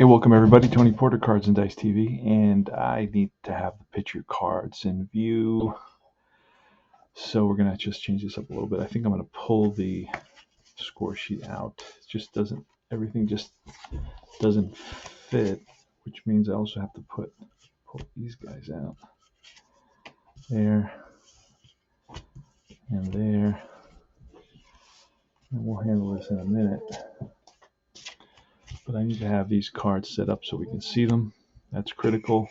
Hey, welcome everybody. Tony Porter, Cards and Dice TV, and I need to have the picture cards in view. So we're gonna just change this up a little bit. I think I'm gonna pull the score sheet out. It just doesn't. Everything just doesn't fit, which means I also have to pull these guys out. There and there, and we'll handle this in a minute. But I need to have these cards set up so we can see them. That's critical.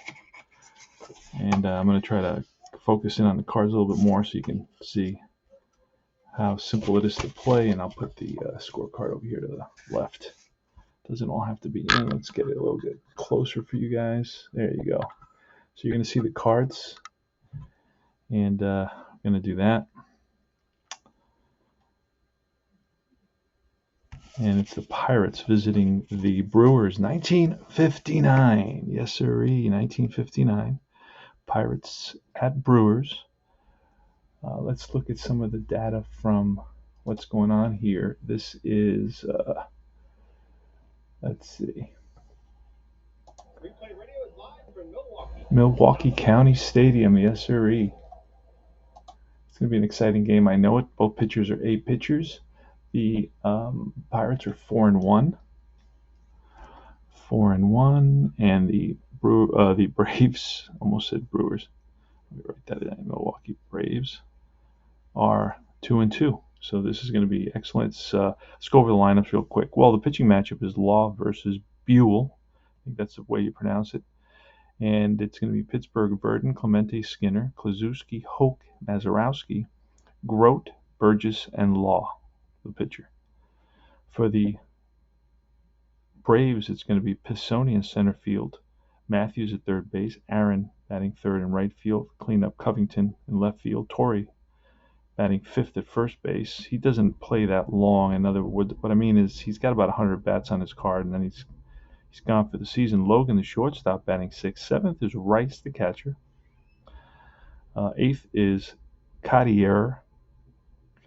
And I'm going to try to focus in on the cards a little bit more so you can see how simple it is to play. And I'll put the scorecard over here to the left. Doesn't all have to be in. Let's get it a little bit closer for you guys. There you go. So you're going to see the cards. And I'm going to do that. And it's the Pirates visiting the Brewers, 1959. Yes, sirree, 1959. Pirates at Brewers. Let's look at some of the data from what's going on here. This is, let's see. Replay Radio is live from Milwaukee. Milwaukee County Stadium, yes, sirree. It's going to be an exciting game. I know it. Both pitchers are A pitchers. The Pirates are 4-1. 4-1, and the Braves, almost said Brewers. Let me write that in. Milwaukee Braves are 2-2. So this is going to be excellent. Let's go over the lineups real quick. Well, the pitching matchup is Law versus Buell. I think that's the way you pronounce it. And it's going to be Pittsburgh, Burton, Clemente, Skinner, Kloszewski, Hoke, Mazurowski, Grote, Burgess, and Law, the pitcher. For the Braves, it's going to be Pisoni in center field, Matthews at third base, Aaron batting third and right field, cleanup Covington in left field, Torrey batting fifth at first base. He doesn't play that long. In other words, what I mean is he's got about 100 bats on his card, and then he's gone for the season. Logan, the shortstop, batting sixth. Seventh is Rice, the catcher. Eighth is Cottier.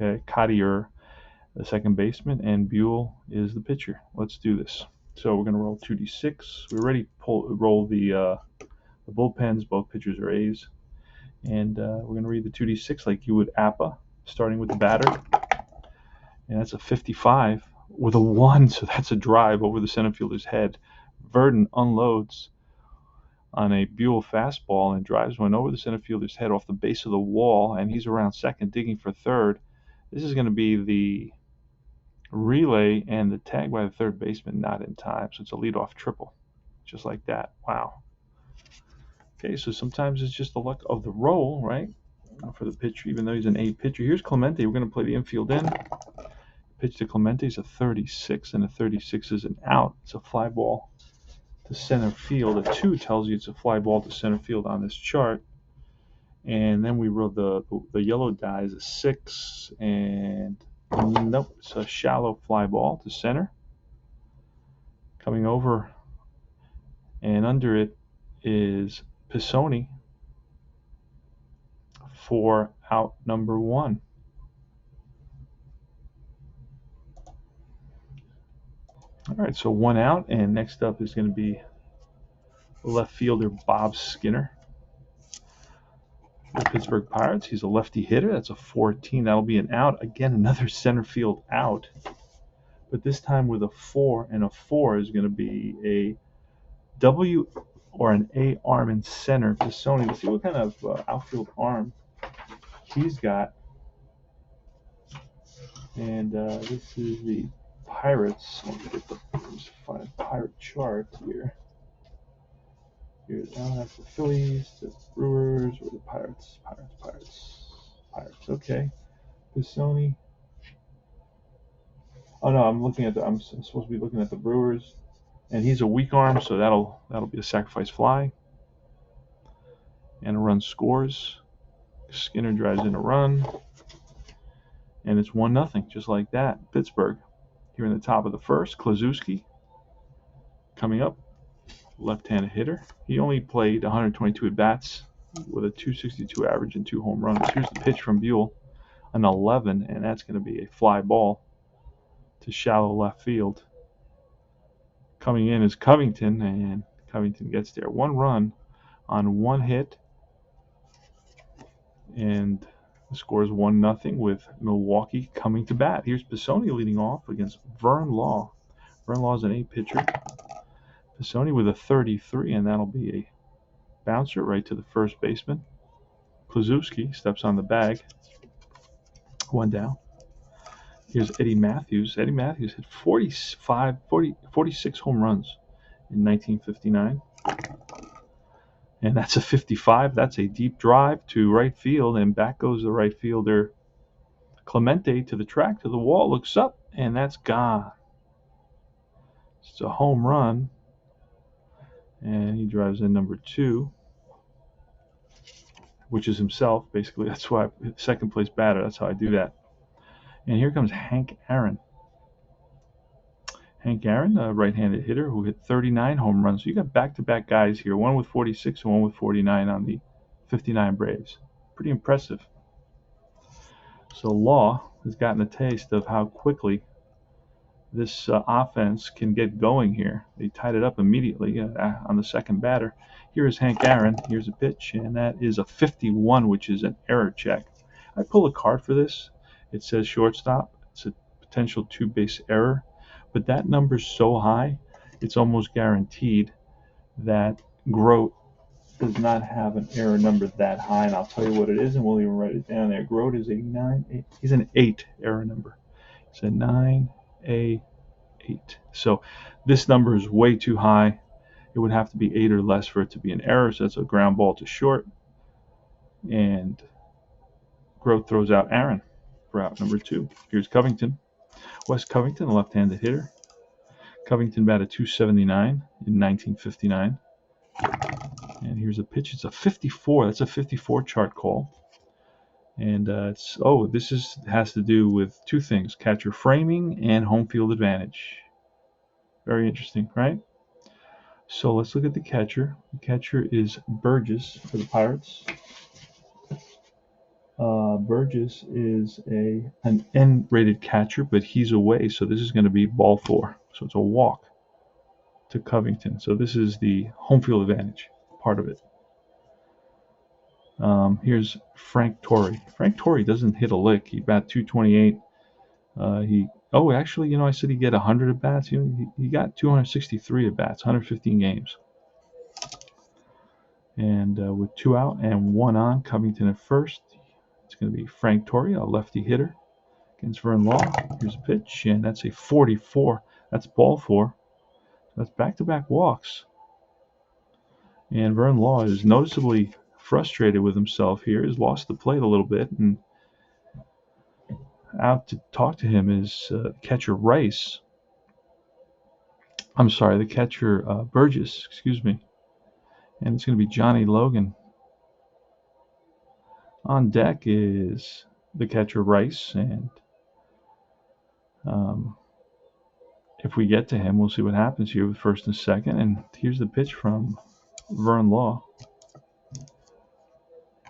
Okay, Cottier, the second baseman, and Buell is the pitcher. Let's do this. So we're going to roll 2d6. We already roll the bullpens. Both pitchers are A's. And we're going to read the 2d6 like you would APA, starting with the batter. And that's a 55 with a 1, so that's a drive over the center fielder's head. Verdon unloads on a Buell fastball and drives one over the center fielder's head off the base of the wall, and he's around second, digging for third. This is going to be the relay, and the tag by the third baseman not in time, so it's a leadoff triple, just like that. Wow. Okay, so sometimes it's just the luck of the roll, right, for the pitcher, even though he's an A pitcher. Here's Clemente. We're going to play the infield in. Pitch to Clemente is a 36, and a 36 is an out. It's a fly ball to center field. A 2 tells you it's a fly ball to center field on this chart. And then we wrote the yellow die is a 6, and nope, it's a shallow fly ball to center. Coming over and under it is Pisoni for out number 1. All right, so 1 out, and next up is going to be left fielder Bob Skinner. The Pittsburgh Pirates, he's a lefty hitter. That's a 14. That'll be an out. Again, another center field out. But this time with a 4, and a 4 is going to be a W or an A arm in center. Pisoni, let's see what kind of outfield arm he's got. And this is the Pirates. Let's find a Pirate chart here. Here's that's the Phillies, the Brewers, or the Pirates. Pirates. Okay. Pisoni. Oh no, I'm supposed to be looking at the Brewers, and he's a weak arm, so that'll be a sacrifice fly. And a run scores. Skinner drives in a run, and it's 1-0, just like that. Pittsburgh. Here in the top of the first, Kloszewski coming up. Left-handed hitter. He only played 122 at-bats with a 262 average and 2 home runs. Here's the pitch from Buell, an 11, and that's going to be a fly ball to shallow left field. Coming in is Covington, and Covington gets there. 1 run on 1 hit, and the score is 1-0 with Milwaukee coming to bat. Here's Pisoni leading off against Vern Law. Vern Law is an 8 pitcher. Pisoni with a 33, and that'll be a bouncer right to the first baseman. Kloszewski steps on the bag. 1 down. Here's Eddie Matthews. Eddie Matthews hit 46 home runs in 1959. And that's a 55. That's a deep drive to right field, and back goes the right fielder Clemente to the track, to the wall, looks up, and that's gone. It's a home run, and he drives in number 2, which is himself. Basically, that's why second place batter. That's how I do that. And here comes Hank Aaron. Hank Aaron, a right-handed hitter who hit 39 home runs. So you got back-to-back guys here, one with 46 and one with 49 on the 59 Braves. Pretty impressive. So Law has gotten a taste of how quickly this offense can get going here. They tied it up immediately on the second batter. Here is Hank Aaron. Here's a pitch, and that is a 51, which is an error check. I pull a card for this. It says shortstop. It's a potential 2-base error. But that number's so high, it's almost guaranteed that Grote does not have an error number that high. And I'll tell you what it is, and we'll even write it down there. Grote is a 9. He's an 8 error number. It's a 9A8. So this number is way too high. It would have to be 8 or less for it to be an error. So that's a ground ball to short. And Grote throws out Aaron for out number 2. Here's Covington. Wes Covington, a left-handed hitter. Covington batted .279 in 1959. And here's a pitch. It's a 54. That's a 54 chart call. And this has to do with 2 things: catcher framing and home field advantage. Very interesting, right? So let's look at the catcher. The catcher is Burgess for the Pirates. Burgess is an N-rated catcher, but he's away, so this is going to be ball 4. So it's a walk to Covington. So this is the home field advantage part of it. Here's Frank Torrey. Frank Torrey doesn't hit a lick. He bat .228. I said he'd get 100 at bats. He got 263 at bats, 115 games. And with 2 out and 1 on, Covington at first. It's going to be Frank Torrey, a lefty hitter, against Vern Law. Here's a pitch, and that's a 44. That's ball 4. That's back-to-back walks. And Vern Law is noticeably frustrated with himself here. He's lost the plate a little bit, and out to talk to him is catcher Rice. I'm sorry, the catcher Burgess, excuse me. And it's going to be Johnny Logan. On deck is the catcher Rice, and if we get to him, we'll see what happens here with first and second. And here's the pitch from Vern Law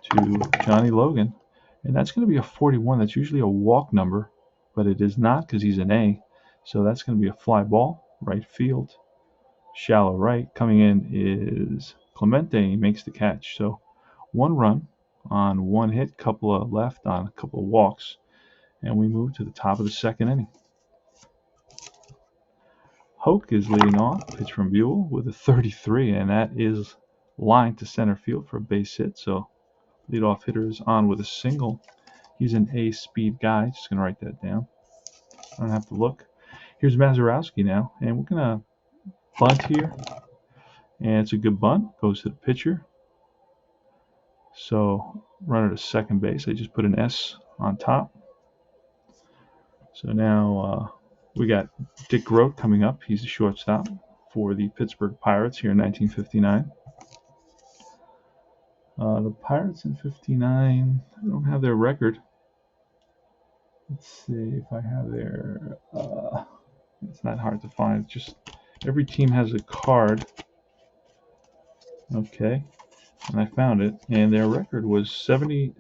to Johnny Logan, and that's going to be a 41. That's usually a walk number, but it is not because he's an A. So that's going to be a fly ball, right field, shallow right. Coming in is Clemente. He makes the catch. So 1 run on 1 hit, couple of left on a couple of walks, and we move to the top of the second inning. Hoke is leading off, pitch from Buell with a 33, and that is lined to center field for a base hit. So leadoff hitter is on with a single. He's an A speed guy. Just going to write that down. I don't have to look. Here's Mazurowski now, and we're going to bunt here, and it's a good bunt. Goes to the pitcher. So runner to second base. I just put an S on top. So now we got Dick Grote coming up. He's a shortstop for the Pittsburgh Pirates here in 1959. The Pirates in 59, I don't have their record. Let's see if I have their, it's not hard to find. It's just every team has a card. Okay, and I found it, and their record was 78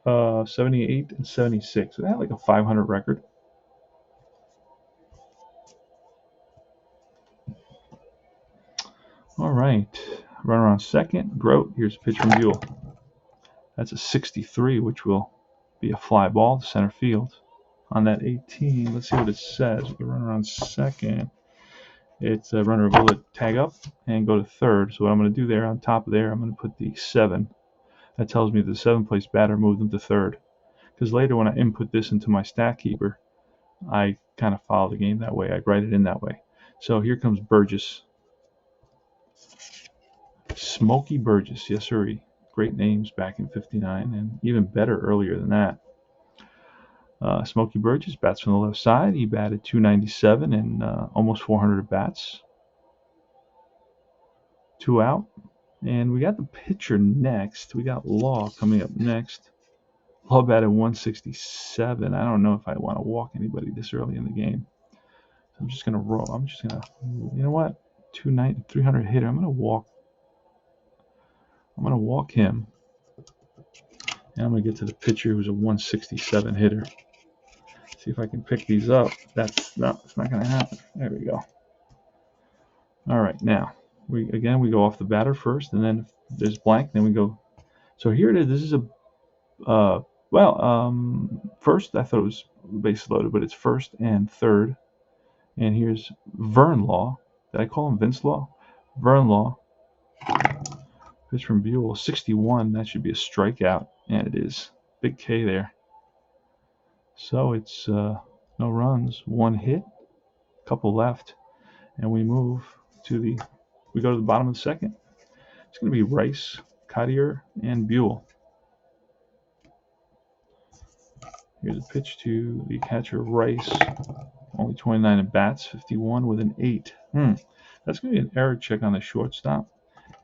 and 76. So they had like a 500 record. All right. Runner on second. Grote. Here's a pitch from Buell. That's a 63, which will be a fly ball to center field. On that 18, let's see what it says. With the runner on second, it's a runner will tag up and go to third. So what I'm going to do there, on top of there, I'm going to put the 7. That tells me the 7th place batter moved them to third. Because later when I input this into my stat keeper, I kind of follow the game that way. I write it in that way. So here comes Burgess. Smoky Burgess, yes sirree. Great names back in '59, and even better earlier than that. Smoky Burgess bats from the left side. He batted .297 and almost 400 at bats. 2 out. And we got the pitcher next. We got Law coming up next. Law batted .167. I don't know if I want to walk anybody this early in the game. So I'm just going to roll. I'm just going to, you know what? 290, 300 hitter. I'm going to walk him. And I'm going to get to the pitcher who's a 167 hitter. See if I can pick these up. It's not going to happen. There we go. All right, now we go off the batter first, and then if there's blank, then we go. So here it is. This is a first. I thought it was base loaded, but it's first and third. And here's Vern Law. Did I call him Vince Law? Vern Law. Pitch from Buell, 61. That should be a strikeout, and it is. Big K there. So it's no runs, 1 hit, couple left, and we go to the bottom of the second. It's going to be Rice, Cartier, and Buell. Here's a pitch to the catcher, Rice. Only 29 at bats, 51 with an 8. That's going to be an error check on the shortstop.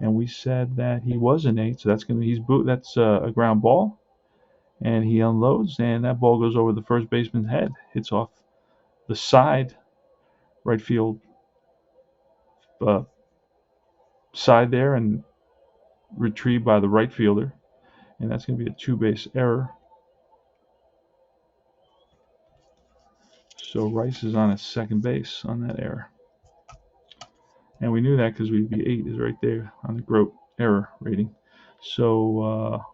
And we said that he was an 8, so that's going to be that's a ground ball. And he unloads, and that ball goes over the first baseman's head, hits off the side, right field side there, and retrieved by the right fielder. And that's going to be a 2-base error. So Rice is on at second base on that error. And we knew that because the 8 is right there on the Grote error rating. So,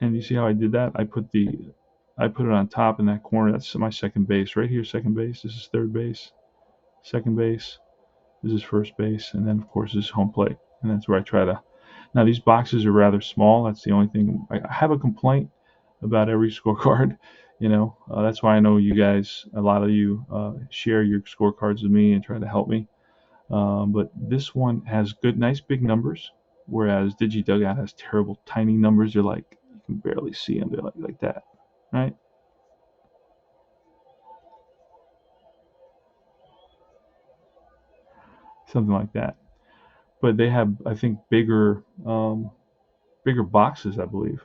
and you see how I did that? I put it on top in that corner. That's my second base. Right here, second base. This is third base. Second base. This is first base. And then, of course, this is home plate. And that's where I try to. Now, these boxes are rather small. That's the only thing. I have a complaint about every scorecard. That's why I know you guys, a lot of you, share your scorecards with me and try to help me. But this one has good, nice big numbers, whereas Digi Dugout has terrible tiny numbers. They're like, you can barely see them. They're like that, right? Something like that. But they have, I think, bigger boxes, I believe.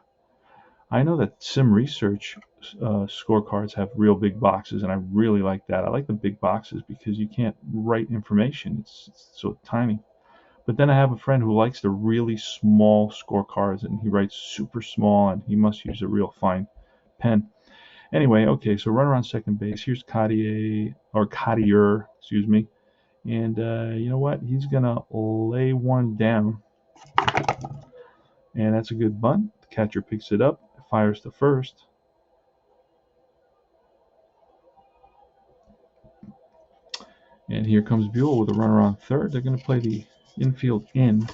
I know that Sim Research scorecards have real big boxes, and I really like that. I like the big boxes because you can't write information. It's so tiny. But then I have a friend who likes the really small scorecards, and he writes super small, and he must use a real fine pen. Anyway, okay, so runner on second base. Here's Cartier, excuse me. And you know what? He's going to lay one down. And that's a good bunt. The catcher picks it up, fires to first. And here comes Buell with a runner on third. They're going to play the infield in.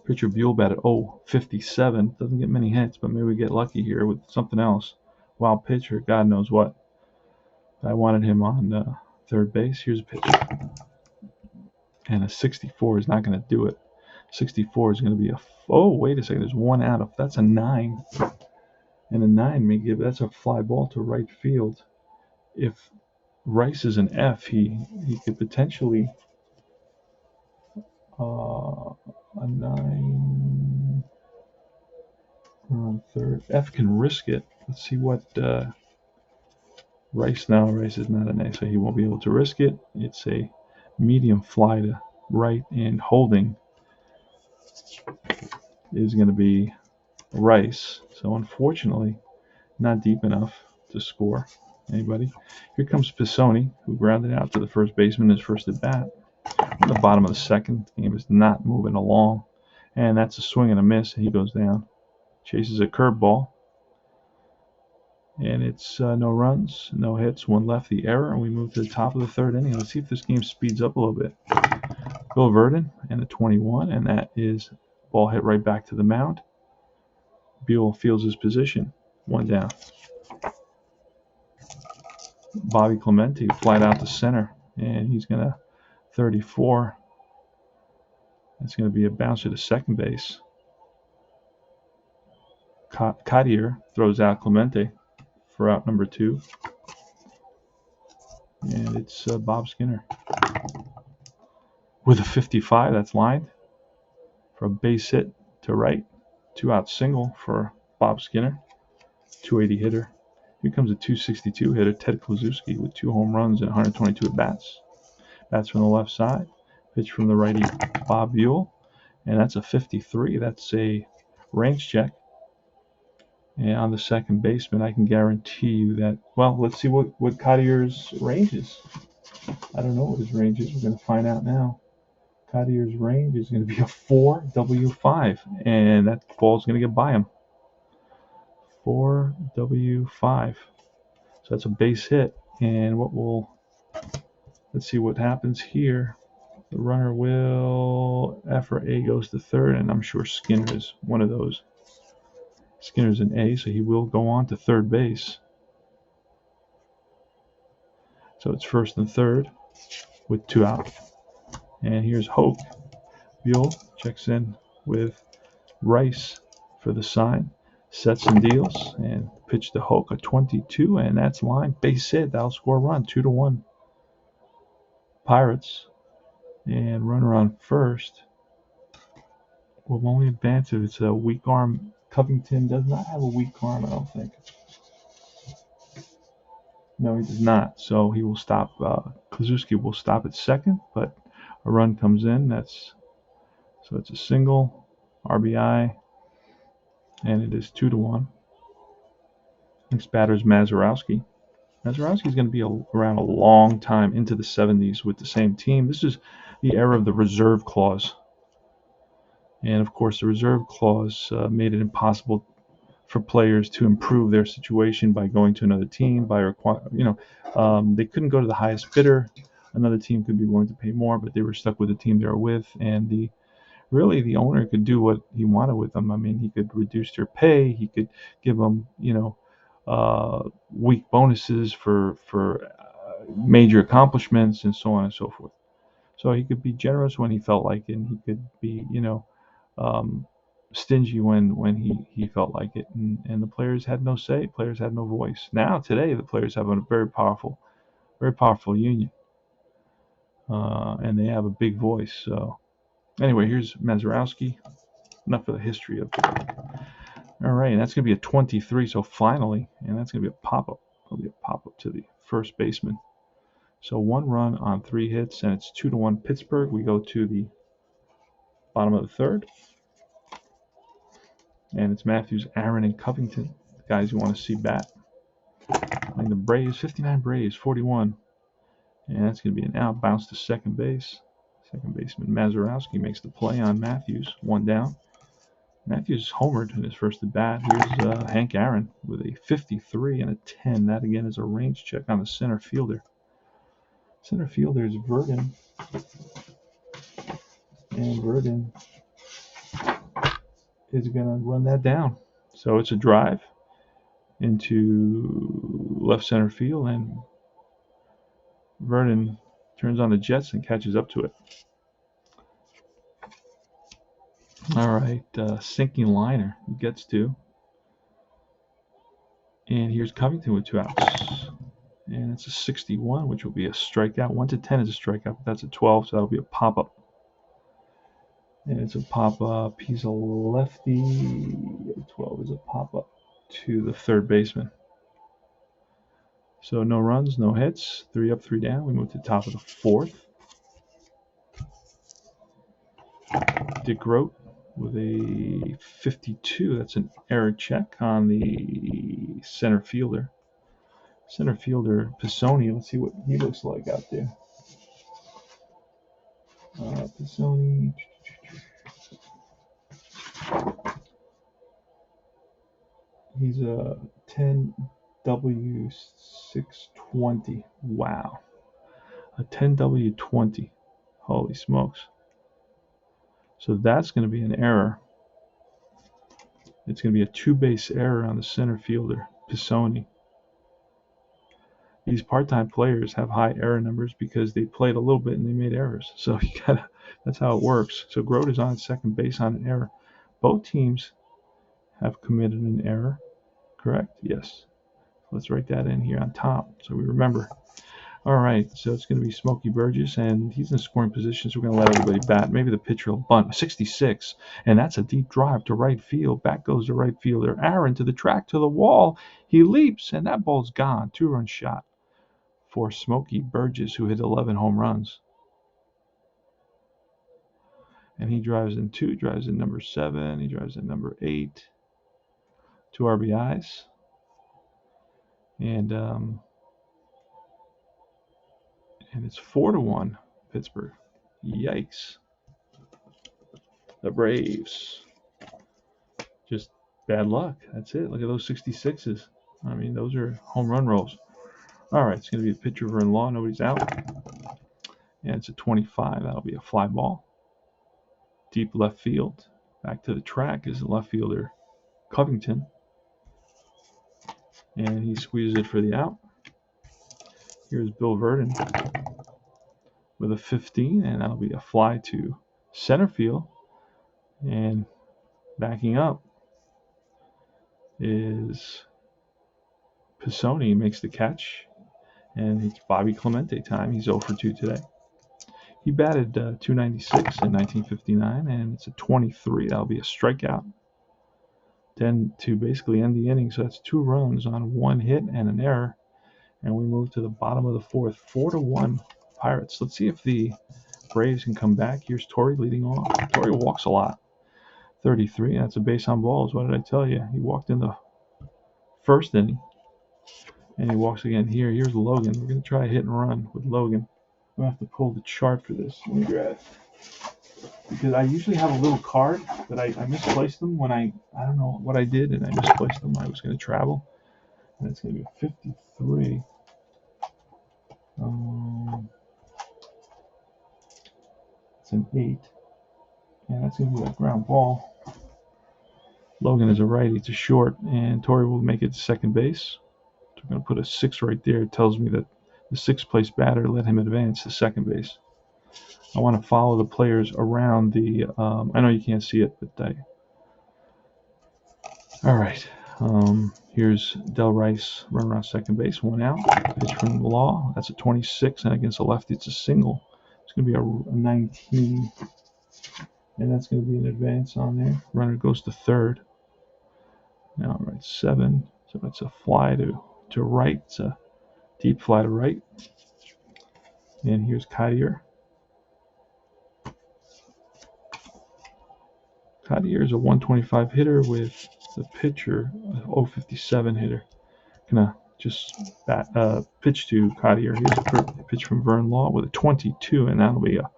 Pitcher Buell batted 57. Doesn't get many hits, but maybe we get lucky here with something else. Wild pitcher, God knows what. I wanted him on third base. Here's a pitch. And a 64 is not going to do it. 64 is going to be wait a second. There's 1 out. That's a 9. And a 9 may give, that's a fly ball to right field. If Rice is an F, he could potentially a 9 on third. F can risk it. Let's see what Rice now. Rice is not an A, so he won't be able to risk it. It's a medium fly to right, and holding is going to be Rice. So unfortunately, not deep enough to score. Anybody? Here comes Pisoni, who grounded out to the first baseman his first at bat. On the bottom of the second, the game is not moving along. And that's a swing and a miss. He goes down. Chases a curveball. And it's no runs, no hits, one left, the error, and we move to the top of the third inning. Let's see if this game speeds up a little bit. Bill Verdon and the 21, and that is ball hit right back to the mound. Buell fields his position, one down. Bobby Clemente flied out to center, and he's going to 34. That's going to be a bouncer to second base. Cartier throws out Clemente for out number 2. And it's Bob Skinner with a 55 that's lined for a base hit to right. 2-out single for Bob Skinner, 280 hitter. Here comes a 262 hitter, Ted Kloszewski, with 2 home runs and 122 at-bats. Bats from the left side, pitch from the righty, Bob Buell, and that's a 53. That's a range check. And on the second baseman, I can guarantee you that, well, let's see what Cartier's range is. I don't know what his range is. We're going to find out now. Cartier's range is going to be a 4W5, and that ball's going to get by him. 4W5. So that's a base hit. And let's see what happens here. The runner will, after A goes to third, and I'm sure Skinner is one of those. Skinner's an A, so he will go on to third base. So it's first and third with 2 out. And here's Hoke. Buell checks in with Rice for the sign. Sets and deals, and pitch to Hoke, a 22, and that's line. Base hit, that'll score a run, 2-1. Pirates, and runner on first will only advance if it's a weak arm. Covington does not have a weak arm, I don't think. No, he does not. So he will stop. Kloszewski will stop at second, but a run comes in. So it's a single, RBI, and it is 2-1. Next batter is Mazeroski. Mazeroski is going to be around a long time, into the 70s with the same team. This is the era of the reserve clause. And of course, the reserve clause made it impossible for players to improve their situation by going to another team. They couldn't go to the highest bidder. Another team could be willing to pay more, but they were stuck with the team they were with. And the owner could do what he wanted with them. I mean, he could reduce their pay. He could give them, weak bonuses for major accomplishments and so on and so forth. So he could be generous when he felt like it, and he could be, stingy when he felt like it. And the players had no say. Players had no voice. Now, today, the players have a very powerful union. And they have a big voice. So anyway, here's Mazeroski. Enough of the history of it. All right, and that's going to be a 23, so finally, and that's going to be a pop-up. It'll be a pop-up to the first baseman. So 1 run on 3 hits, and it's 2-1 Pittsburgh. We go to the bottom of the third. And it's Matthews, Aaron, and Covington, the guys you want to see bat. Playing the Braves, 59 Braves, 41. And that's going to be an out, bounce to second base. Second baseman Mazeroski makes the play on Matthews, 1 down. Matthews homered in his first at bat. Here's Hank Aaron with a 53 and a 10. That again is a range check on the center fielder. Center fielder is Verdon. And Verdon is going to run that down. So it's a drive into left center field, and Verdon turns on the jets and catches up to it. All right, sinking liner he gets to. And here's Covington with 2 outs. And it's a 61, which will be a strikeout. 1 to 10 is a strikeout, but that's a 12, so that'll be a pop-up. And it's a pop-up. He's a lefty. 12 is a pop-up to the third baseman. So no runs, no hits. 3 up, 3 down. We move to the top of the fourth. Dick Grote with a 52. That's an error check on the center fielder. Center fielder Pisoni. Let's see what he looks like out there. Pisoni. He's a 10W620. Wow. A 10W20. Holy smokes. So that's going to be an error. It's going to be a two-base error on the center fielder, Pisoni. These part-time players have high error numbers because they played a little bit and they made errors. So that's how it works. So Grote is on second base on an error. Both teams have committed an error, correct? Yes. Let's write that in here on top so we remember. All right, so it's going to be Smoky Burgess, and he's in scoring position, so we're going to let everybody bat. Maybe the pitcher will bunt. 66, and that's a deep drive to right field. Back goes the right fielder. Aaron to the track, to the wall. He leaps, and that ball's gone. Two-run shot for Smoky Burgess, who hit 11 home runs. And he drives in two, drives in number 7, he drives in number 8. 2 RBIs. And it's 4-1 Pittsburgh. Yikes. The Braves. Just bad luck. That's it. Look at those 66s. I mean, those are home run rolls. All right, it's going to be the pitcher Vern Law. Nobody's out. And it's a 25. That'll be a fly ball. Deep left field. Back to the track is the left fielder Covington. And he squeezes it for the out. Here's Bill Verdon with a 15, and that'll be a fly to center field. And backing up is Pisoni, makes the catch, and it's Bobby Clemente time. He's 0 for 2 today. He batted .296 in 1959, and it's a 23. That'll be a strikeout. Then to basically end the inning, so that's 2 runs on 1 hit and an error. And we move to the bottom of the 4th, 4-1 Pirates. Let's see if the Braves can come back. Here's Torrey leading off. Torrey walks a lot. 33. That's a base on balls. What did I tell you? He walked in the first inning. And he walks again here. Here's Logan. We're going to try a hit and run with Logan. I'm going to have to pull the chart for this. Let me grab it. Because I usually have a little card, but I misplaced them when I don't know what I did, and I misplaced them. I was going to travel. And it's going to be a 53. It's an 8. And that's going to be a ground ball. Logan is a righty. It's a short. And Torrey will make it to second base. So I'm going to put a 6 right there. It tells me that the 6th place batter let him advance to second base. I want to follow the players around the I know you can't see it, but all right. Here's Del Rice, run around second base, 1 out. Pitch from Law. That's a 26, and against a lefty, it's a single. It's going to be a 19, and that's going to be an advance on there. Runner goes to third. Now, all right, 7. So it's a fly to right. It's a deep fly to right. And here's Cottier. Cottier is a 125 hitter with the pitcher, a 057 hitter. Gonna just pitch to Cottier. Here's a pitch from Vern Law with a 22, and that'll be a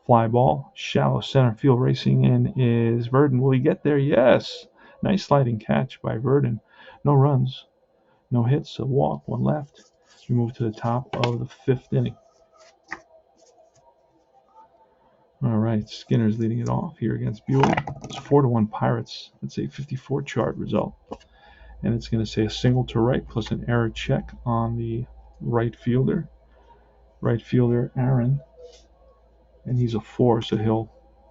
fly ball. Shallow center field, racing in is Verdon. Will he get there? Yes. Nice sliding catch by Verdon. No runs, no hits, a walk, 1 left. We move to the top of the 5th inning. All right, Skinner's leading it off here against Buell. It's 4-1 Pirates. That's a 54 chart result. And it's going to say a single to right plus an error check on the right fielder. Right fielder, Aaron. And he's a 4, so he'll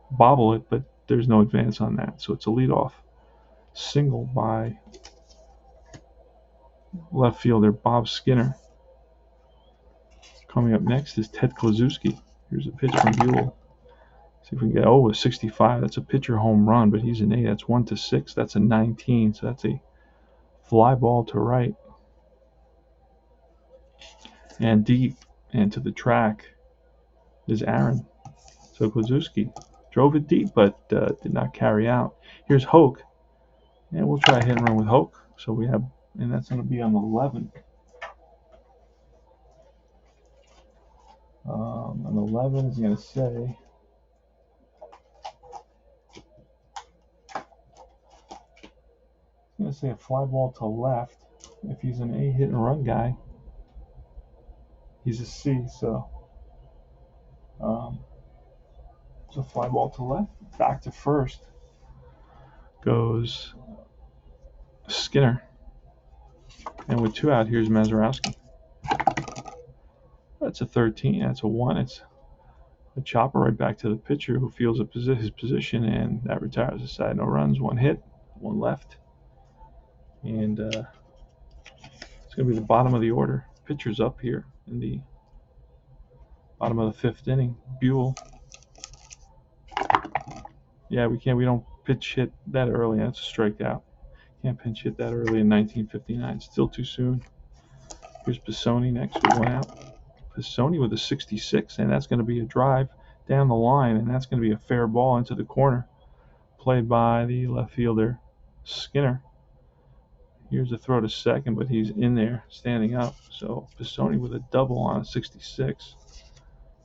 bobble it, but there's no advance on that. So it's a leadoff single by left fielder Bob Skinner. Coming up next is Ted Kloszewski. Here's a pitch from Buell. See if we can get, a 65. That's a pitcher home run, but he's an 8. That's 1-6. That's a 19. So that's a fly ball to right. And deep and to the track is Aaron. So Kloszewski drove it deep, but did not carry out. Here's Hoke. And we'll try a hit and run with Hoke. So we have, and that's going to be on the 11. On 11 is going to say say a fly ball to left. If he's an A hit and run guy, he's a C. So it's a fly ball to left. Back to first goes Skinner. And with 2 out, here's Mazurowski. That's a 13. That's a 1. It's a chopper right back to the pitcher who feels his position, and that retires the side. No runs, 1 hit, 1 left. And it's going to be the bottom of the order. Pitcher's up here in the bottom of the 5th inning. Buell. Yeah, we don't pitch hit that early. That's a strikeout. Can't pinch hit that early in 1959. Still too soon. Here's Pisoni next with 1 out. Pisoni with a 66, and that's going to be a drive down the line, and that's going to be a fair ball into the corner, played by the left fielder Skinner. Here's a throw to second, but he's in there, standing up. So Pisoni with a double on a 66.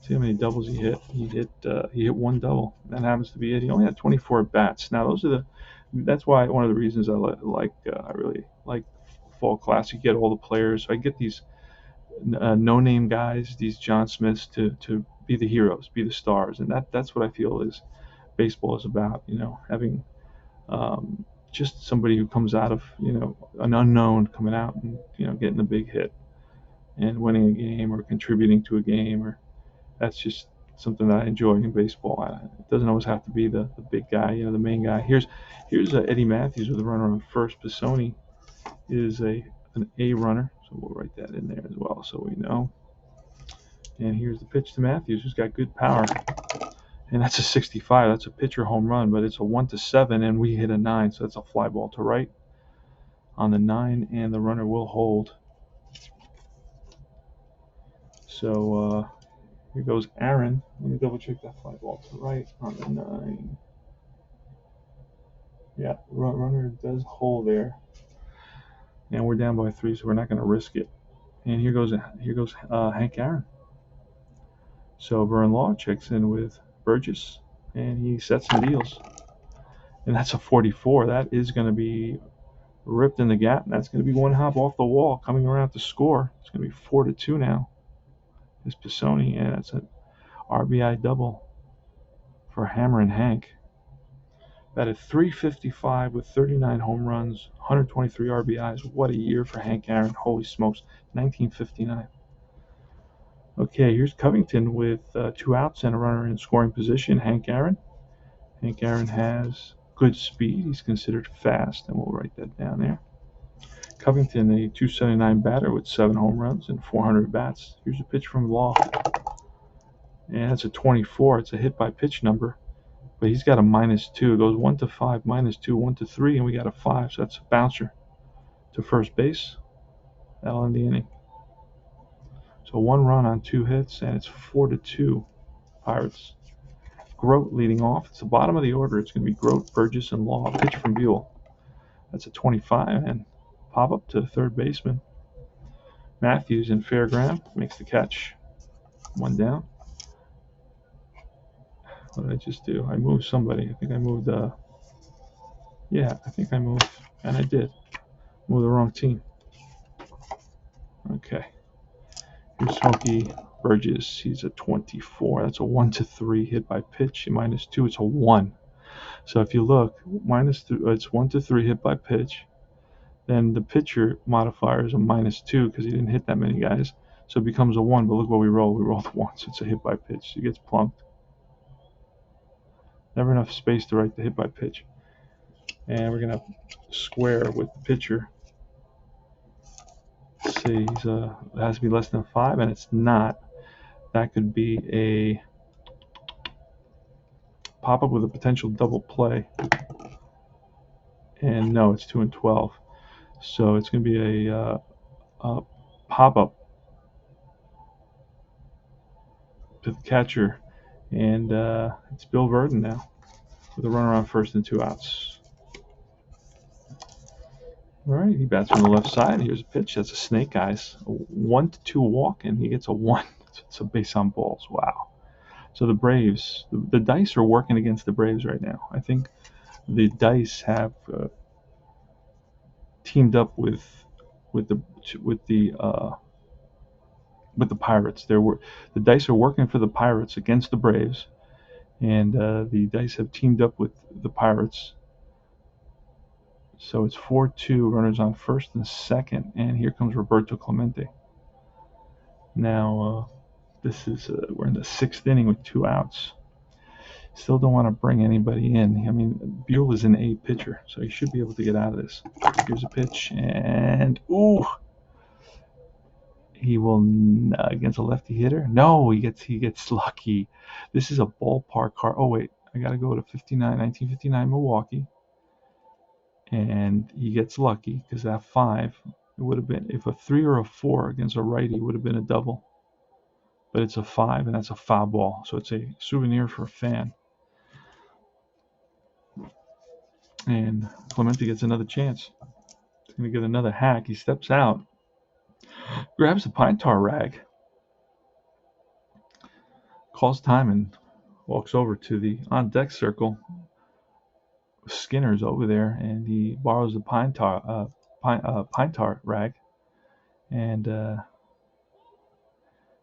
See how many doubles he hit? He hit 1 double. That happens to be it. He only had 24 at bats. Now that's why one of the reasons I really like Fall Classic. You get all the players. So I get these no-name guys, these John Smiths, to be the heroes, be the stars, and that's what I feel is baseball is about. Having just somebody who comes out of an unknown coming out and getting a big hit and winning a game or contributing to a game, or that's just something that I enjoy in baseball. It doesn't always have to be the big guy, the main guy. Here's Eddie Matthews with a runner on first. Pisoni is an A runner, so we'll write that in there as well so we know. And here's the pitch to Matthews, who's got good power. And that's a 65. That's a pitcher home run, but it's a 1-7, and we hit a 9, so that's a fly ball to right on the 9, and the runner will hold. So here goes Aaron. Let me double check that fly ball to right on the 9. Yeah, runner does hold there. And we're down by 3, so we're not going to risk it. And here goes Hank Aaron. So Vern Law checks in with Burgess, and he sets and deals. And that's a 44. That is going to be ripped in the gap, and that's going to be 1 hop off the wall, coming around to score. It's going to be 4-2 now. It's Pisoni, and that's an RBI double for Hammer and Hank. Batted .355 with 39 home runs, 123 RBIs. What a year for Hank Aaron. Holy smokes, 1959. Okay, here's Covington with 2 outs and a runner in scoring position. Hank Aaron. Hank Aaron has good speed. He's considered fast, and we'll write that down there. Covington, a .279 batter with 7 home runs and 400 bats. Here's a pitch from Law. And that's a 24. It's a hit by pitch number. But he's got a -2. It goes 1-5, -2, 1-3, and we got a 5. So that's a bouncer to first base. That'll end the inning. So 1 run on 2 hits, and it's 4-2 Pirates. Grote leading off. It's the bottom of the order. It's going to be Grote, Burgess, and Law. Pitch from Buell. That's a 25, and pop up to the third baseman. Matthews in fair ground makes the catch. 1 down. What did I just do? I moved somebody. I think I moved, yeah, I think I moved, and I did. Move the wrong team. Okay. Here's Smoky Burgess. He's a 24. That's a 1-3 hit by pitch. -2, it's a 1. So if you look, it's 1-3 hit by pitch. Then the pitcher modifier is a -2 because he didn't hit that many guys. So it becomes a 1, but look what we roll. We rolled 1, so it's a hit by pitch. He gets plunked. Never enough space to write the hit by pitch. And we're going to square with the pitcher. Let's see, it has to be less than 5, and it's not. That could be a pop-up with a potential double play. And no, it's 2-12. So it's going to be a pop-up to the catcher. And it's Bill Verdon now with a runner on first and 2 outs. All right, he bats from the left side. Here's a pitch. That's a snake, guys. A 1-2 walk, and he gets a 1. It's a base on balls. Wow. So the Braves, the dice are working against the Braves right now. I think the dice have teamed up with the Pirates. The dice are working for the Pirates against the Braves, and the dice have teamed up with the Pirates. So it's 4-2, runners on first and second, and here comes Roberto Clemente. Now this is we're in the sixth inning with 2 outs. Still don't want to bring anybody in. I mean, Buell is an A pitcher, so he should be able to get out of this. Here's a pitch, and ooh, he will against a lefty hitter. No, he gets lucky. This is a ballpark card. Oh wait, I gotta go to 1959 Milwaukee, and he gets lucky because that 5. It would have been, if a 3 or a 4 against a righty, would have been a double. But it's a 5, and that's a foul ball, so it's a souvenir for a fan. And Clemente gets another chance. He's going to get another hack. He steps out, grabs the pine tar rag, calls time, and walks over to the on-deck circle. Skinner's over there, and he borrows the pine tar rag. And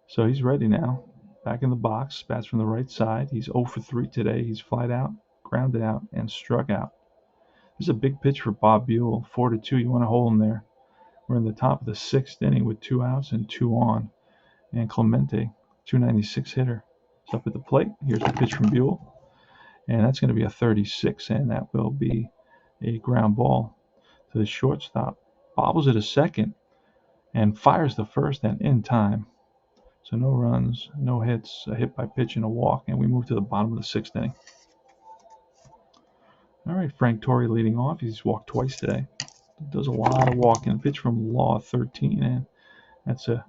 so he's ready now. Back in the box, bats from the right side. He's 0 for 3 today. He's flied out, grounded out, and struck out. This is a big pitch for Bob Buell. 4-2. You want to hold him there. We're in the top of the 6th inning with 2 outs and 2 on. And Clemente, 296 hitter, is up at the plate. Here's the pitch from Buell. And that's going to be a 36, and that will be a ground ball to the shortstop. Bobbles it a second and fires the first, and in time. So no runs, no hits, a hit by pitch and a walk, and we move to the bottom of the 6th inning. All right, Frank Torrey leading off. He's walked twice today. Does a lot of walking. Pitch from Law, 13, and that's a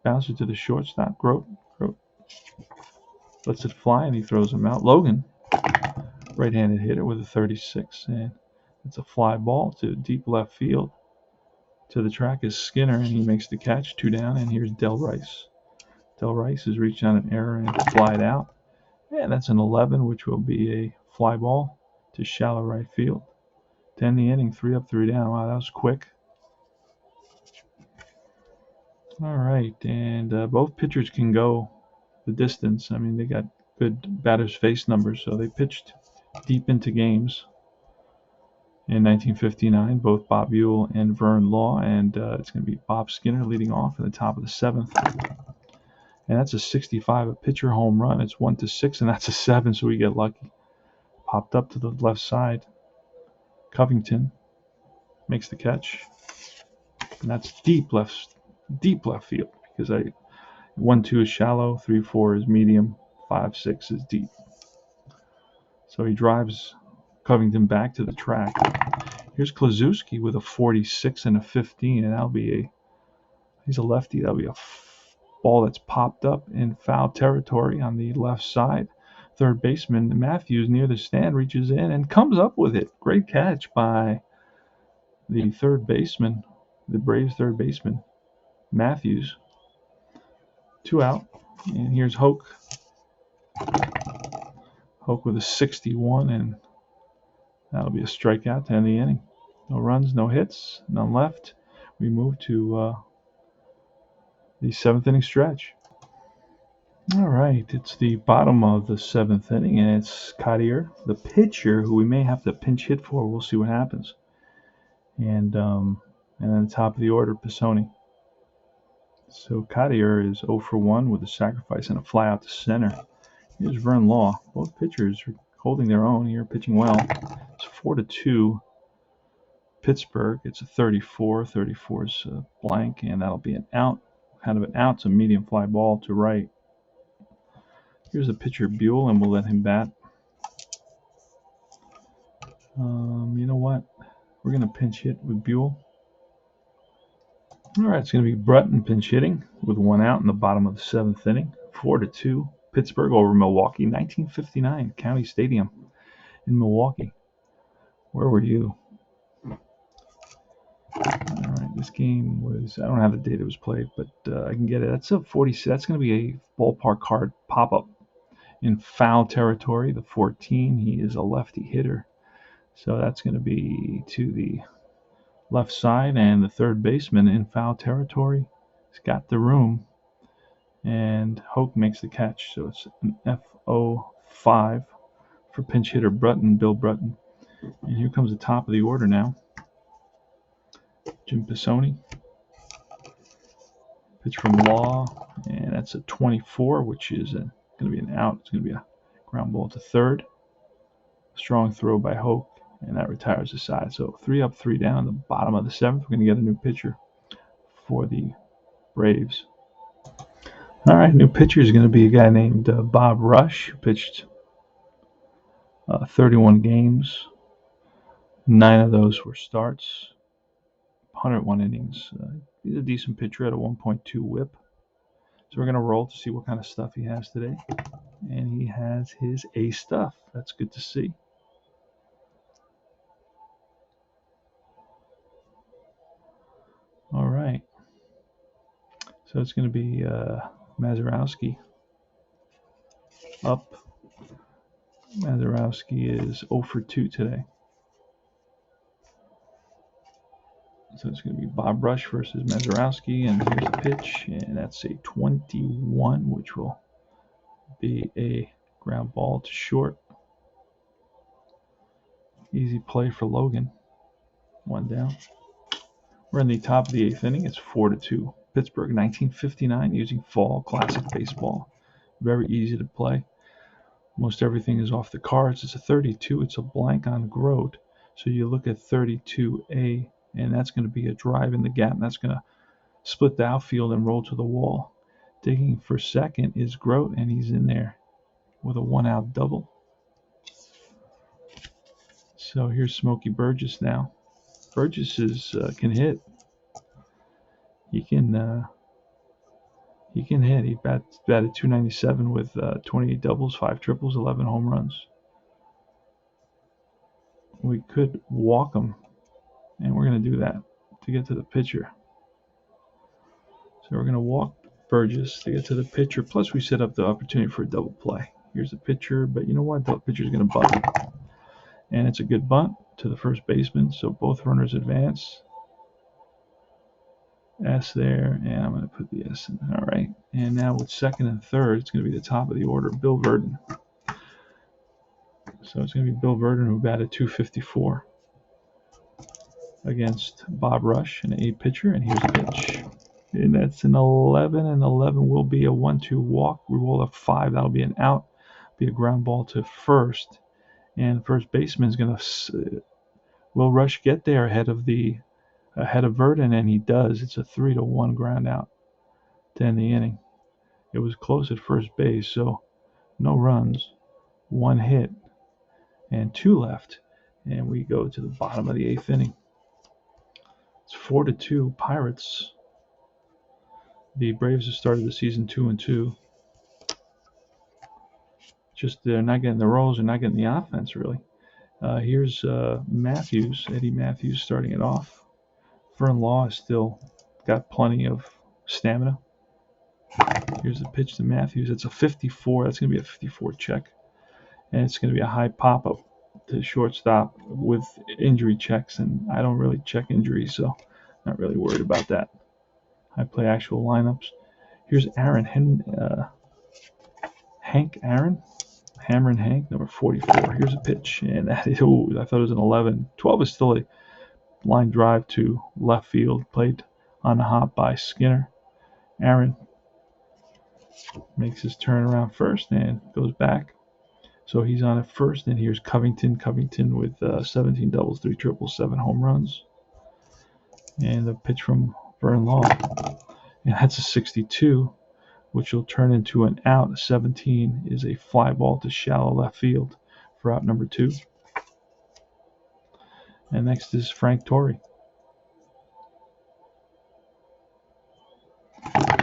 bouncer to the shortstop. Grote lets it fly, and he throws him out. Logan, right-handed hitter with a 36, and it's a fly ball to deep left field. To the track is Skinner, and he makes the catch. 2 down, and here's Del Rice. Del Rice has reached on an error and flied out. And that's an 11, which will be a fly ball to shallow right field. To end the inning, 3 up, 3 down. Wow, that was quick. All right, and both pitchers can go the distance. I mean, they got good batter's face numbers, so they pitched deep into games. In 1959, both Bob Buell and Vern Law, and it's going to be Bob Skinner leading off in the top of the 7th. And that's a 65, a pitcher home run. It's 1-6, and that's a 7, so we get lucky. Popped up to the left side. Covington makes the catch, and that's deep left field, because 1-2 is shallow, 3-4 is medium, 5-6 is deep. So he drives Covington back to the track. Here's Kloszewski with a 46 and a 15, and he's a lefty. That'll be a ball that's popped up in foul territory on the left side. Third baseman Matthews near the stand reaches in and comes up with it. Great catch by the third baseman, the Braves third baseman, Matthews. 2 out, and here's Hoke. Hoke with a 61, and that'll be a strikeout to end the inning. No runs, no hits, none left. We move to the 7th inning stretch. All right, it's the bottom of the 7th inning, and it's Cartier, the pitcher, who we may have to pinch hit for. We'll see what happens. And then the top of the order, Pisoni. So Cartier is 0 for 1 with a sacrifice and a fly out to center. Here's Vern Law. Both pitchers are holding their own here, pitching well. It's 4-2. Pittsburgh. It's a 34. 34 is blank, and that'll be an out. Kind of an out. It's a medium fly ball to right. Here's the pitcher Buell, and we'll let him bat. You know what? We're going to pinch hit with Buell. All right, it's going to be Brutton pinch hitting with 1 out in the bottom of the 7th inning. 4-2. Pittsburgh over Milwaukee. 1959 County Stadium in Milwaukee. Where were you? All right, this game was, I don't have the date it was played, but I can get it. That's a 46. That's going to be a ballpark card pop-up in foul territory. The 14, he is a lefty hitter. So that's going to be to the left side, and the third baseman in foul territory. He's got the room, and Hoke makes the catch. So it's an FO5 for pinch hitter Bill Brutton. And here comes the top of the order now. Jim Pisoni. Pitch from Law, and that's a 24, which is going to be an out. It's going to be a ground ball to third. Strong throw by Hoke, and that retires the side. So 3 up, 3 down. The bottom of the 7th, we're going to get a new pitcher for the Braves. All right, new pitcher is going to be a guy named Bob Rush, who pitched 31 games. 9 of those were starts, 101 innings. He's a decent pitcher at a 1.2 whip. So we're going to roll to see what kind of stuff he has today. And he has his A stuff. That's good to see. All right. So it's going to be Mazeroski up. Mazeroski is 0 for 2 today. So it's going to be Bob Rush versus Mazeroski, and here's the pitch, and that's a 21, which will be a ground ball to short. Easy play for Logan. 1 down. We're in the top of the 8th inning. It's 4-2. Pittsburgh, 1959, using fall classic baseball. Very easy to play. Most everything is off the cards. It's a 32. It's a blank on Grote. So you look at 32A, and that's going to be a drive in the gap. And that's going to split the outfield and roll to the wall. Digging for second is Grote, and he's in there with a 1-out double. So here's Smoky Burgess now. Burgess can hit. He can hit. He batted 297 with 28 doubles, 5 triples, 11 home runs. We could walk him, and we're going to do that to get to the pitcher. So we're going to walk Burgess to get to the pitcher. Plus, we set up the opportunity for a double play. Here's the pitcher, but you know what? The pitcher's going to bunt. And it's a good bunt to the first baseman, so both runners advance. S there, and I'm going to put the S in. All right, and now with second and third, it's going to be the top of the order, Bill Verdon. So it's going to be Bill Verdon, who batted 254 against Bob Rush, an 8 pitcher, and here's the pitch. And that's an 11, and 11 will be a 1-2 walk. We roll a 5, that'll be an out, be a ground ball to first, and first baseman is going to. Will Rush get there ahead of Verdon? And he does. It's a 3-1 ground out to end the inning. It was close at first base, so no runs, 1 hit, and 2 left. And we go to the bottom of the 8th inning. It's 4-2 Pirates. The Braves have started the season 2-2. Just they're not getting the rolls, they're not getting the offense really. Here's Matthews, Eddie Matthews starting it off. Vern Law has still got plenty of stamina. Here's the pitch to Matthews. It's a 54. That's going to be a 54 check. And it's going to be a high pop-up to shortstop with injury checks. And I don't really check injuries, so not really worried about that. I play actual lineups. Here's Aaron. Hank Aaron. Hammer and Hank, number 44. Here's a pitch. And that is, I thought it was an 11. 12 is still a line drive to left field, played on the hop by Skinner. Aaron makes his turn around first and goes back. So he's on at first, and here's Covington. Covington with 17 doubles, 3 triples, 7 home runs. And the pitch from Vern Law. And that's a 62, which will turn into an out. 17 is a fly ball to shallow left field for out number 2. And next is Frank Torrey.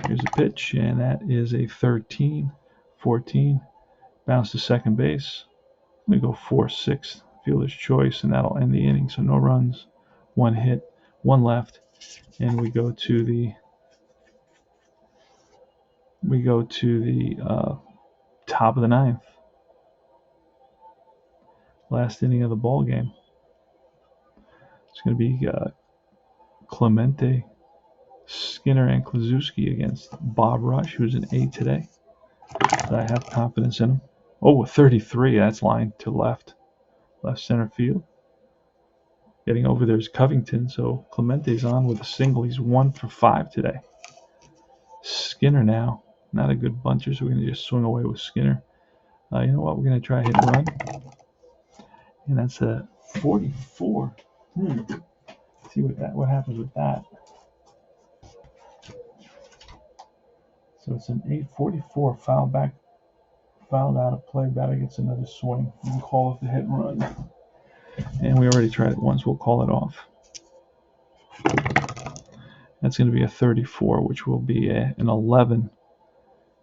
Here's a pitch, and that is a 13, 14. Bounce to second base. I'm going to go 4-6, fielder's choice, and that'll end the inning. So no runs, 1 hit, 1 left, and we go to the top of the 9th. Last inning of the ball game. It's going to be Clemente, Skinner, and Kloszewski against Bob Rush, who's an A today. So I have confidence in him. Oh, a 33. That's line to left center field. Getting over there's Covington, so Clemente's on with a single. He's 1 for 5 today. Skinner now, not a good buncher, so we're going to just swing away with Skinner. You know what? We're going to try hit and run. And that's a 44. See what happens with that. So it's an 844 fouled out of play. Batter gets another swing. We can call it the hit and run. And we already tried it once. We'll call it off. That's going to be a 34, which will be an 11.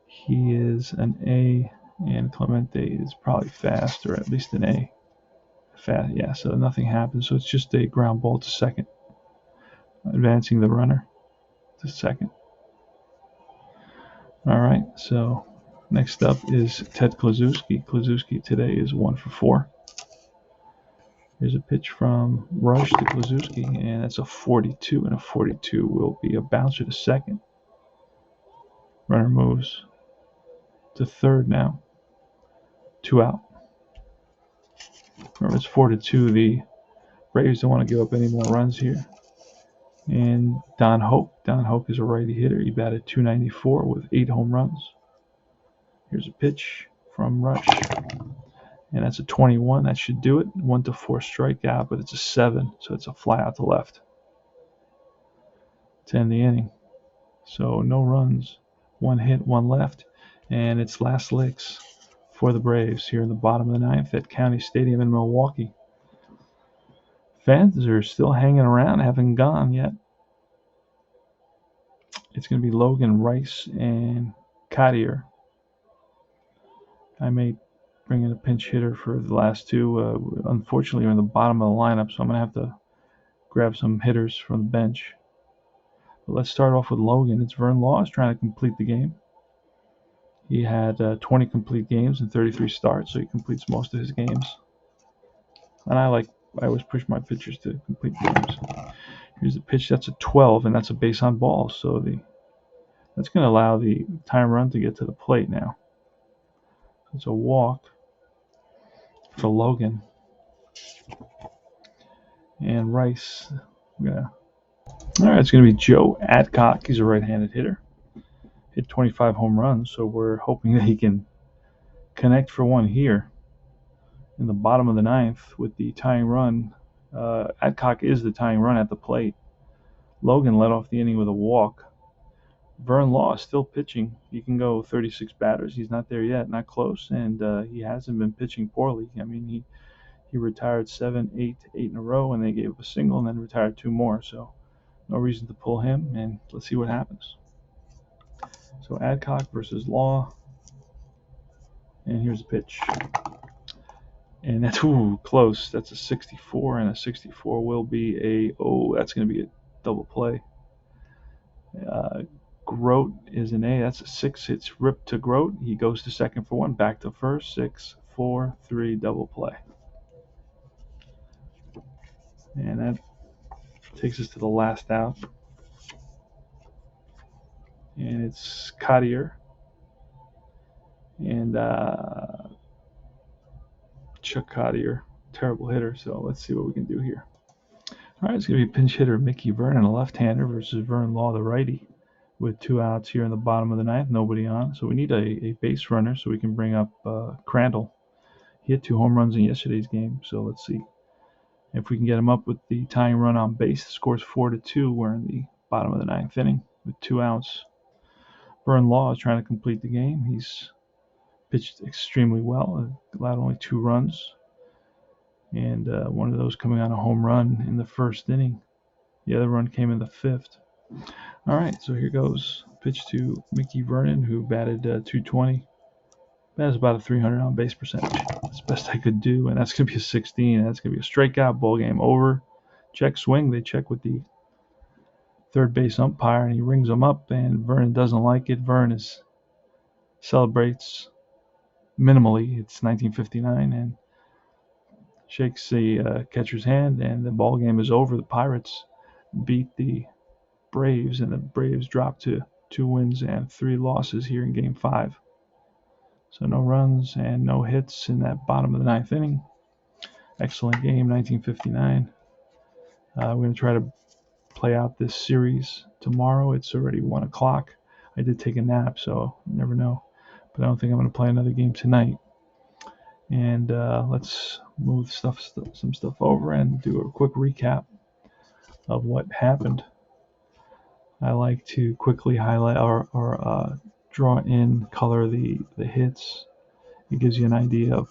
He is an A, and Clemente is probably fast, or at least an A. Fast, yeah, so nothing happens. So it's just a ground ball to second. Advancing the runner to second. All right, so next up is Ted Kloszewski. Kloszewski today is 1 for 4. Here's a pitch from Rush to Kloszewski, and that's a 42, and a 42 will be a bouncer to second. Runner moves to third now. 2 out. Remember, it's 4-2. The Braves don't want to give up any more runs here. And Don Hoke is a righty hitter. He batted .294 with 8 home runs. Here's a pitch from Rush. And that's a 21. That should do it. 1-4 strikeout, but it's a 7, so it's a fly out to left to end the inning. So no runs, 1 hit, 1 left, and it's last licks for the Braves here in the bottom of the 9th at County Stadium in Milwaukee. Fans are still hanging around, haven't gone yet. It's going to be Logan, Rice, and Cartier. I may bring in a pinch hitter for the last 2. Unfortunately, we're in the bottom of the lineup, so I'm going to have to grab some hitters from the bench. But let's start off with Logan. It's Vern Laws trying to complete the game. He had 20 complete games and 33 starts, so he completes most of his games. And I always push my pitchers to complete games. Here's the pitch. That's a 12, and that's a base on ball. So that's going to allow the time run to get to the plate now. It's a walk for Logan. And Rice. All right, it's going to be Joe Adcock. He's a right-handed hitter. Hit 25 home runs, so we're hoping that he can connect for one here in the bottom of the 9th with the tying run. Adcock is the tying run at the plate. Logan led off the inning with a walk. Vern Law is still pitching. He can go 36 batters. He's not there yet, not close, and he hasn't been pitching poorly. I mean, he retired 8 in a row, and they gave up a single, and then retired 2 more. So no reason to pull him, and let's see what happens. So Adcock versus Law, and here's a pitch. And that's close. That's a 64, and a 64 will be that's going to be a double play. Grote is an A. That's a 6. It's ripped to Grote. He goes to second for 1. Back to first. 6, 4, 3, double play. And that takes us to the last out. And it's Cartier. And Chuck Cartier. Terrible hitter. So let's see what we can do here. All right, it's going to be pinch hitter Mickey Vernon, a left-hander, versus Vern Law, the righty, with 2 outs here in the bottom of the 9th, nobody on. So we need a base runner so we can bring up Crandall. He hit 2 home runs in yesterday's game, so let's see if we can get him up with the tying run on base. The score's 4-2. We're in the bottom of the 9th inning with 2 outs. Vern Law is trying to complete the game. He's pitched extremely well, allowed only 2 runs, and one of those coming on a home run in the first inning. The other run came in the 5th. All right, so here goes. Pitch to Mickey Vernon, who batted .220. That's about a 300 on base percentage. That's the best I could do, and that's going to be a 16. That's going to be a strikeout. Ball game over. Check swing. They check with the third base umpire, and he rings them up, and Vernon doesn't like it. Vernon celebrates minimally. It's 1959, and shakes the catcher's hand, and the ball game is over. The Pirates beat the Braves, and the Braves dropped to 2 wins and 3 losses here in Game 5. So no runs and no hits in that bottom of the 9th inning. Excellent game, 1959. We're going to try to play out this series tomorrow. It's already 1 o'clock. I did take a nap, so you never know. But I don't think I'm going to play another game tonight. And let's move some stuff over and do a quick recap of what happened. I like to quickly highlight or draw in color the hits. It gives you an idea of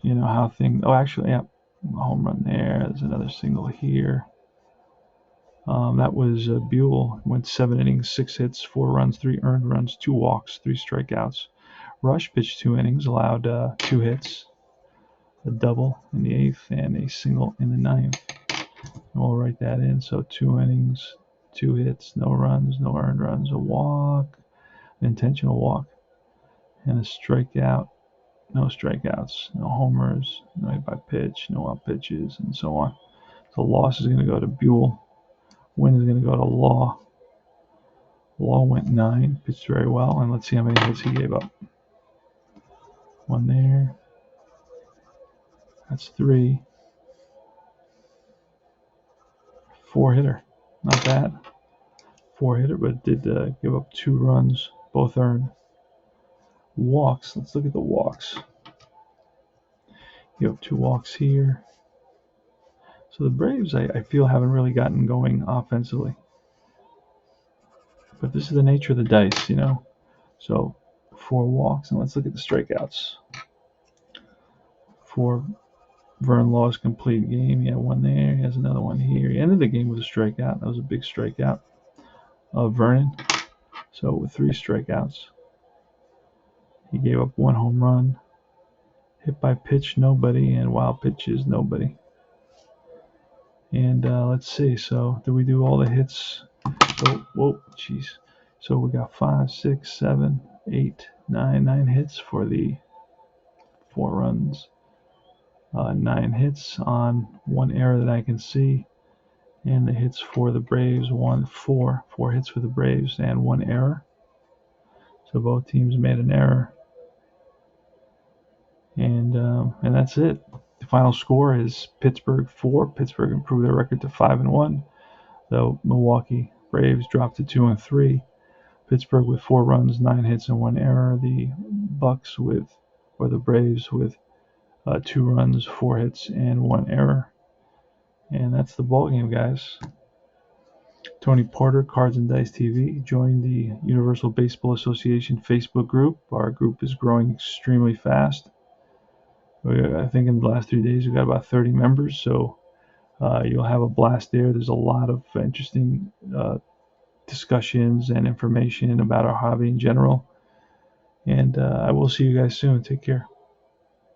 how things. Oh, actually, yeah, a home run there. There's another single here. That was Buell. Went 7 innings, 6 hits, 4 runs, 3 earned runs, 2 walks, 3 strikeouts. Rush pitched 2 innings, allowed 2 hits, a double in the 8th, and a single in the 9th. And we'll write that in. So 2 innings, 2 hits, no runs, no earned runs, a walk, an intentional walk, and a strikeout. No strikeouts, no homers, no hit by pitch, no out pitches, and so on. So loss is going to go to Buell. Win is going to go to Law. Law went 9, pitched very well, and let's see how many hits he gave up. 1 there. That's 3. 4-hitter. Not bad. 4-hitter, but did give up 2 runs, both earned. Walks. Let's look at the walks. You have 2 walks here. So the Braves, I feel, haven't really gotten going offensively. But this is the nature of the dice, So 4 walks, and let's look at the strikeouts. 4 Vern Law's complete game. He had 1 there. He has another 1 here. He ended the game with a strikeout. That was a big strikeout of Vernon. So with 3 strikeouts. He gave up 1 home run. Hit by pitch, nobody. And wild pitches, nobody. And let's see. So did we do all the hits? So, whoa, jeez. So we got 5, 6, 7, 8, 9 hits for the 4 runs. 9 hits on 1 error that I can see. And the hits for the Braves, 4 hits for the Braves and 1 error. So both teams made an error. And that's it. The final score is Pittsburgh 4. Pittsburgh improved their record to 5-1. The Milwaukee Braves dropped to 2-3. Pittsburgh with 4 runs, 9 hits, and 1 error. The Braves with 2 runs, 4 hits, and 1 error. And that's the ball game, guys. Tony Porter, Cards and Dice TV. Join the Universal Baseball Association Facebook group. Our group is growing extremely fast. I think in the last 3 days we've got about 30 members, so you'll have a blast there. There's a lot of interesting discussions and information about our hobby in general. And I will see you guys soon. Take care.